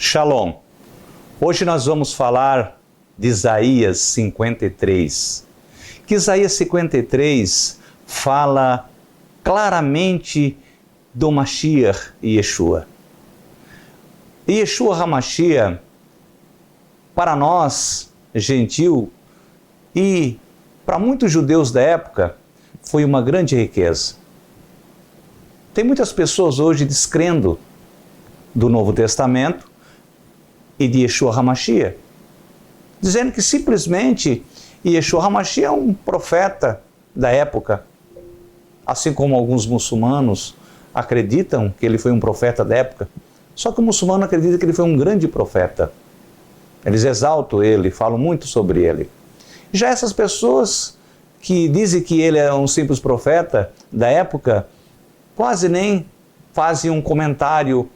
Shalom! Hoje nós vamos falar de Isaías 53. Que Isaías 53 fala claramente do Mashiach e Yeshua. E Yeshua HaMashiach, para nós, gentil, e para muitos judeus da época, foi uma grande riqueza. Tem muitas pessoas hoje descrendo do Novo Testamento e de Yeshua HaMashiach, dizendo que simplesmente Yeshua HaMashiach é um profeta da época, assim como alguns muçulmanos acreditam que ele foi um profeta da época, só que o muçulmano acredita que ele foi um grande profeta. Eles exaltam ele, falam muito sobre ele. Já essas pessoas que dizem que ele é um simples profeta da época, quase nem fazem um comentário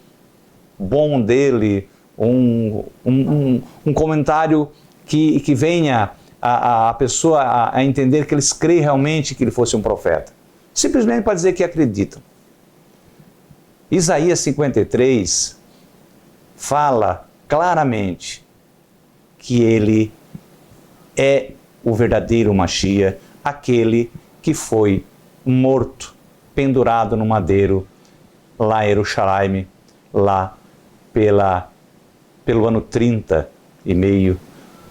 bom dele, um comentário que venha a pessoa a entender que eles creem realmente que ele fosse um profeta. Simplesmente para dizer que acreditam. Isaías 53 fala claramente que ele é o verdadeiro Mashiach, aquele que foi morto, pendurado no madeiro, lá em Jerusalém, lá pelo ano 30 e meio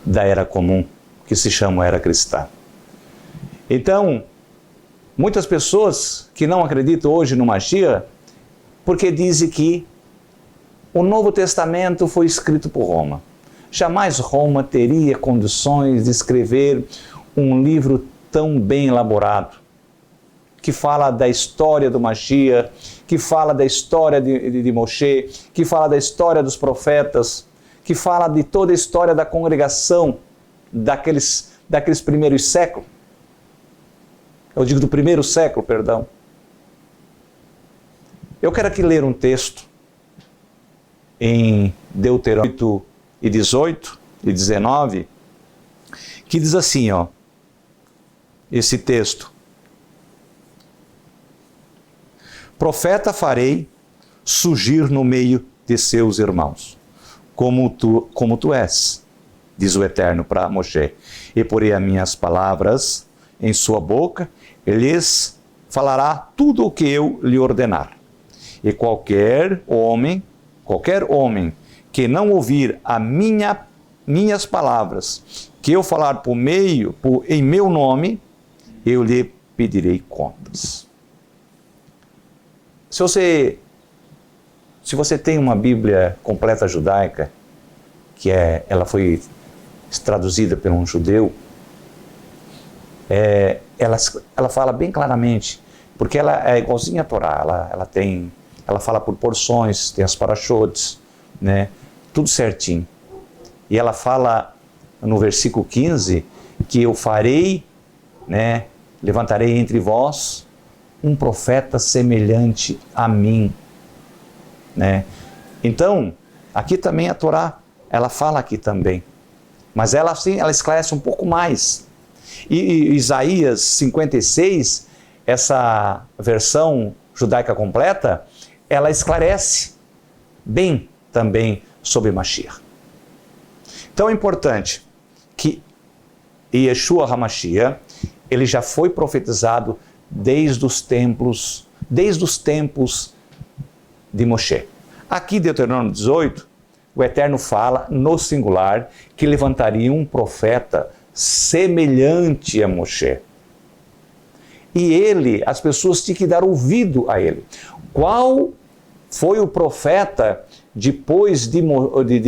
da Era Comum, que se chama Era Cristã. Então, muitas pessoas que não acreditam hoje no Mashiach, porque dizem que o Novo Testamento foi escrito por Roma. Jamais Roma teria condições de escrever um livro tão bem elaborado, que fala da história do Mashiach, que fala da história de Moshe, que fala da história dos profetas, que fala de toda a história da congregação daqueles primeiros séculos. Eu digo do primeiro século, perdão. Eu quero aqui ler um texto em Deuteronômio 8 e 18 e 19, que diz assim, esse texto: profeta farei surgir no meio de seus irmãos, como tu és, diz o Eterno para Moshe, e porei as minhas palavras em sua boca, ele lhes falará tudo o que eu lhe ordenar. E qualquer homem que não ouvir minhas palavras, que eu falar em meu nome, eu lhe pedirei contas. Se você tem uma Bíblia completa judaica, ela foi traduzida por um judeu, ela fala bem claramente, porque ela é igualzinha à Torá, ela fala por porções, tem as parachotes, né? Tudo certinho. E ela fala no versículo 15 que eu farei, né? Levantarei entre vós um profeta semelhante a mim, né? Então, aqui também a Torá, ela fala aqui também, mas ela esclarece um pouco mais. E Isaías 56, essa versão judaica completa, ela esclarece bem também sobre Mashiach. Então é importante que Yeshua HaMashiach, ele já foi profetizado desde os tempos de Moshe. Aqui, Deuteronômio 18, o Eterno fala no singular que levantaria um profeta semelhante a Moshe. E as pessoas tinham que dar ouvido a ele. Qual foi o profeta depois de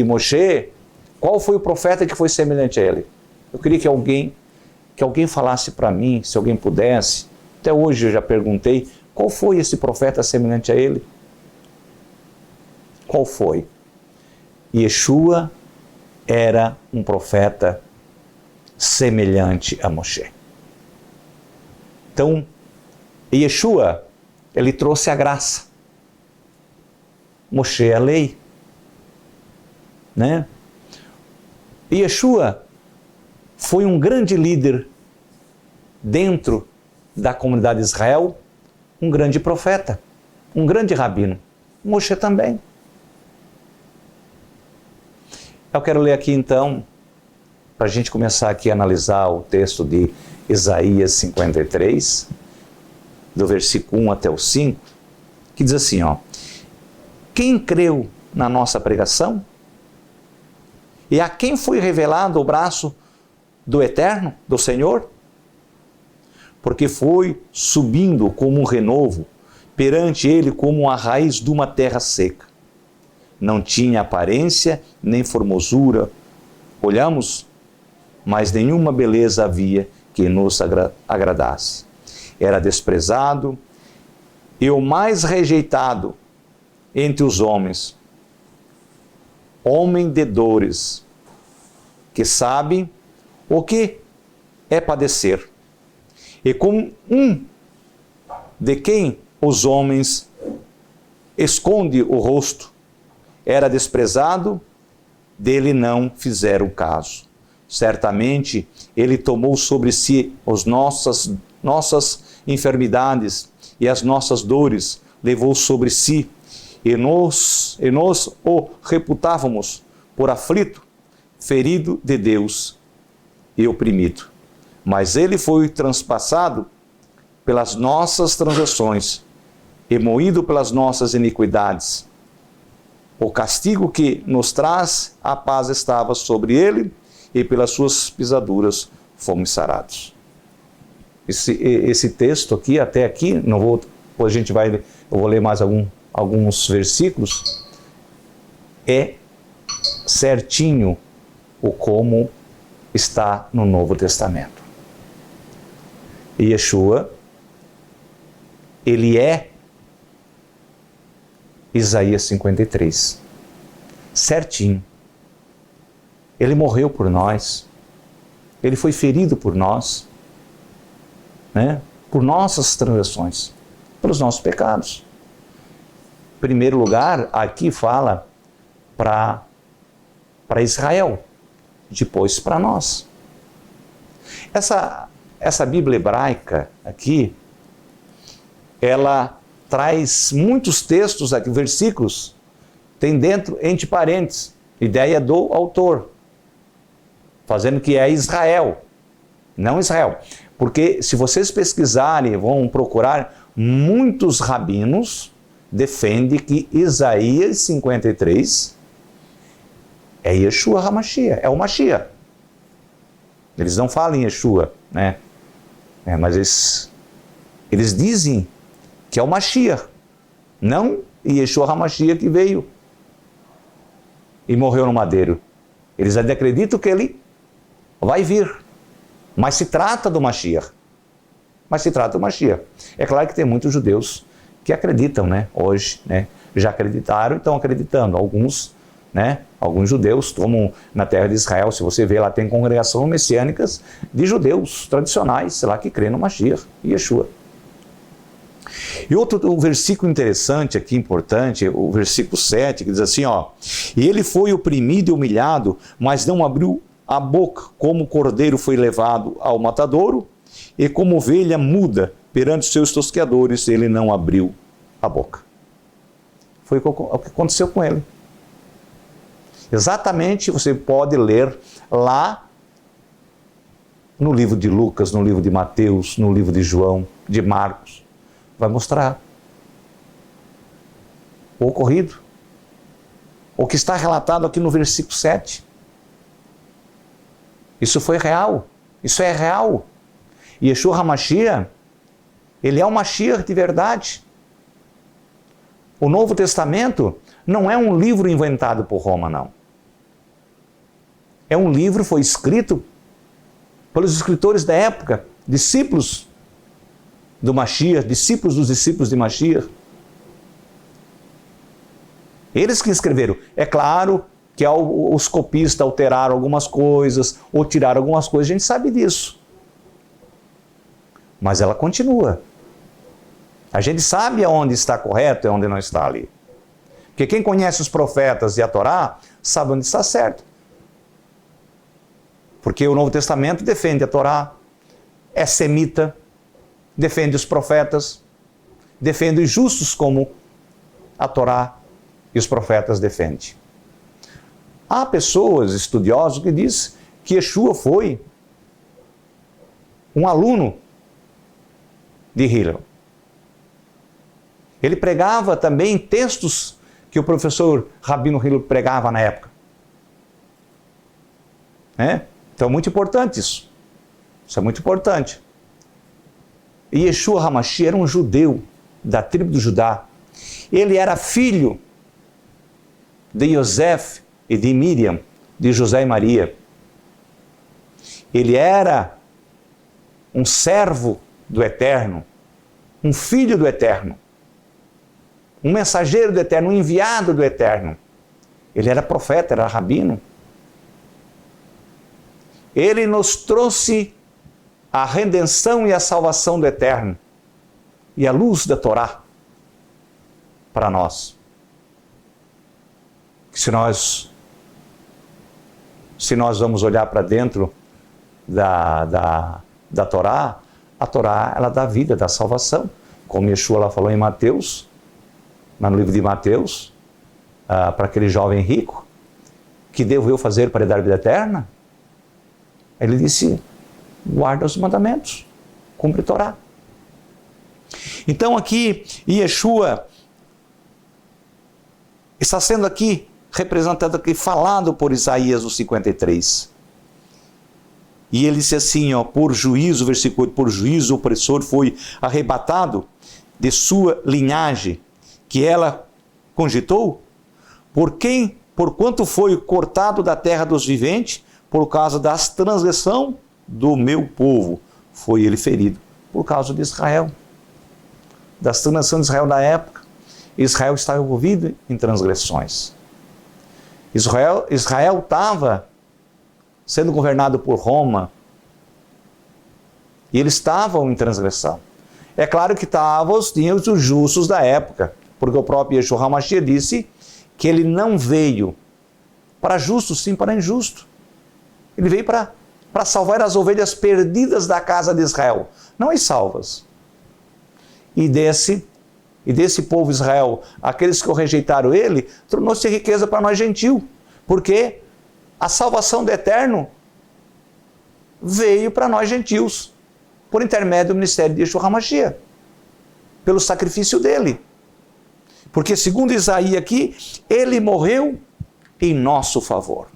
Moshe? Qual foi o profeta que foi semelhante a ele? Eu queria que alguém falasse para mim, se alguém pudesse. Até hoje eu já perguntei, qual foi esse profeta semelhante a ele? Qual foi? Yeshua era um profeta semelhante a Moshe. Então, Yeshua, ele trouxe a graça. Moshe é a lei, né? Yeshua foi um grande líder dentro da comunidade de Israel, um grande profeta, um grande rabino. Moshe também. Eu quero ler aqui então, para a gente começar aqui a analisar o texto de Isaías 53, do versículo 1 até o 5, que diz assim, ó: quem creu na nossa pregação? E a quem foi revelado o braço do Eterno, do Senhor? Porque foi subindo como um renovo, perante ele como a raiz de uma terra seca. Não tinha aparência nem formosura. Olhamos, mas nenhuma beleza havia que nos agradasse. Era desprezado e o mais rejeitado entre os homens, homem de dores, que sabe o que é padecer, e como um de quem os homens esconde o rosto, era desprezado, dele não fizeram caso. Certamente ele tomou sobre si as nossas enfermidades e as nossas dores, levou sobre si, e nós o reputávamos por aflito, ferido de Deus e oprimido. Mas ele foi transpassado pelas nossas transgressões e moído pelas nossas iniquidades. O castigo que nos traz a paz estava sobre ele, e pelas suas pisaduras fomos sarados. Esse texto aqui, até aqui, não vou, depois eu vou ler mais alguns versículos, é certinho o como está no Novo Testamento. E Yeshua, ele é Isaías 53, certinho. Ele morreu por nós, ele foi ferido por nós, né? Por nossas transgressões, pelos nossos pecados. Em primeiro lugar, aqui fala para Israel, depois para nós. Essa Bíblia hebraica aqui, ela traz muitos textos aqui, versículos, tem dentro, entre parênteses, ideia do autor, fazendo que é Israel, não Israel. Porque se vocês pesquisarem, vão procurar, muitos rabinos defendem que Isaías 53 é Yeshua HaMashiach, é o Mashiach. Eles não falam em Yeshua, né? Mas eles dizem que é o Mashiach, não Yeshua HaMashiach que veio e morreu no madeiro. Eles ainda acreditam que ele vai vir, mas se trata do Mashiach. É claro que tem muitos judeus que acreditam, né? Hoje, né? Já acreditaram e estão acreditando. Alguns judeus, como na terra de Israel, se você vê lá, tem congregações messiânicas de judeus tradicionais, sei lá, que creem no Mashiach e Yeshua. E outro versículo interessante aqui, importante, o versículo 7, que diz assim, ó: e ele foi oprimido e humilhado, mas não abriu a boca, como o cordeiro foi levado ao matadouro, e como ovelha muda perante seus tosqueadores, ele não abriu a boca. Foi o que aconteceu com ele. Exatamente, você pode ler lá no livro de Lucas, no livro de Mateus, no livro de João, de Marcos. Vai mostrar o ocorrido. O que está relatado aqui no versículo 7. Isso foi real. Isso é real. E Yeshua HaMashiach, ele é o Mashiach de verdade. O Novo Testamento não é um livro inventado por Roma, não. É um livro, foi escrito pelos escritores da época, discípulos do Mashiach, discípulos dos discípulos de Mashiach. Eles que escreveram. É claro que os copistas alteraram algumas coisas, ou tiraram algumas coisas, a gente sabe disso. Mas ela continua. A gente sabe aonde está correto e onde não está ali. Porque quem conhece os profetas e a Torá, sabe onde está certo. Porque o Novo Testamento defende a Torá, é semita, defende os profetas, defende os justos como a Torá e os profetas defendem. Há pessoas, estudiosos, que dizem que Yeshua foi um aluno de Hillel. Ele pregava também textos que o professor Rabino Hillel pregava na época. Então é muito importante isso. Isso é muito importante. E Yeshua HaMashiach era um judeu da tribo de Judá. Ele era filho de Yosef e de Miriam, de José e Maria. Ele era um servo do Eterno, um filho do Eterno, um mensageiro do Eterno, um enviado do Eterno. Ele era profeta, era rabino. Ele nos trouxe a redenção e a salvação do Eterno e a luz da Torá para nós. Se nós vamos olhar para dentro da Torá, a Torá ela dá vida, dá salvação. Como Yeshua ela falou em Mateus, no livro de Mateus, para aquele jovem rico, que devo eu fazer para dar vida eterna? Ele disse, guarda os mandamentos, cumpre a Torá. Então aqui, Yeshua está sendo aqui representado aqui, falado por Isaías no 53. E ele disse assim, por juízo, versículo 8, por juízo o opressor foi arrebatado de sua linhagem, que ela cogitou, por quanto foi cortado da terra dos viventes, por causa das transgressão do meu povo, foi ele ferido, por causa de Israel, das transgressões de Israel da época. Israel estava envolvido em transgressões. Israel estava sendo governado por Roma, e eles estavam em transgressão. É claro que tinham os justos da época, porque o próprio Yeshua HaMashiach disse que ele não veio para justos, sim para injustos. Ele veio para salvar as ovelhas perdidas da casa de Israel, não as salvas. E desse povo Israel, aqueles que o rejeitaram ele, tornou-se riqueza para nós gentil, porque a salvação do Eterno veio para nós gentios, por intermédio do ministério de Yeshua HaMashiach, pelo sacrifício dele. Porque segundo Isaías aqui, ele morreu em nosso favor.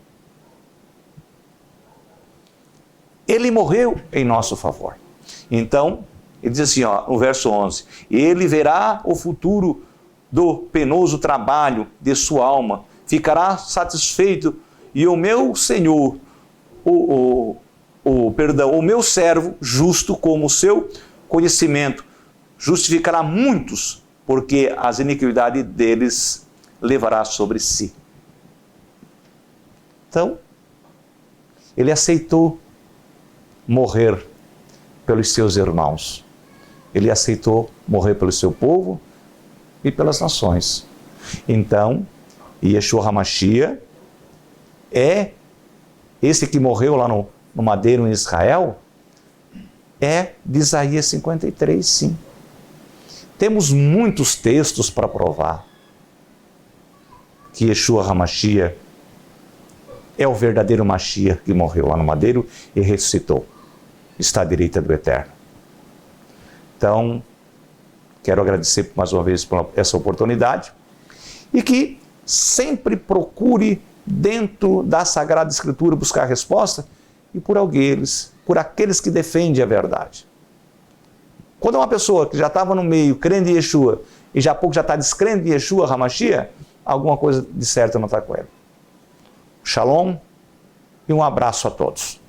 Ele morreu em nosso favor. Então, ele diz assim, no verso 11, ele verá o futuro do penoso trabalho de sua alma, ficará satisfeito, e o meu Senhor, o meu servo, justo como o seu conhecimento, justificará muitos, porque as iniquidades deles levará sobre si. Então, ele aceitou morrer pelos seus irmãos. Ele aceitou morrer pelo seu povo e pelas nações. Então, Yeshua HaMashiach é esse que morreu lá no madeiro em Israel, é de Isaías 53, sim. Temos muitos textos para provar que Yeshua HaMashiach é o verdadeiro Mashiach que morreu lá no madeiro e ressuscitou. Está à direita do Eterno. Então, quero agradecer mais uma vez por essa oportunidade e que sempre procure dentro da Sagrada Escritura buscar a resposta e por aqueles que defendem a verdade. Quando uma pessoa que já estava no meio crendo em Yeshua e já há pouco já está descrendo em Yeshua HaMashiach, alguma coisa de certo não está com ele. Shalom e um abraço a todos.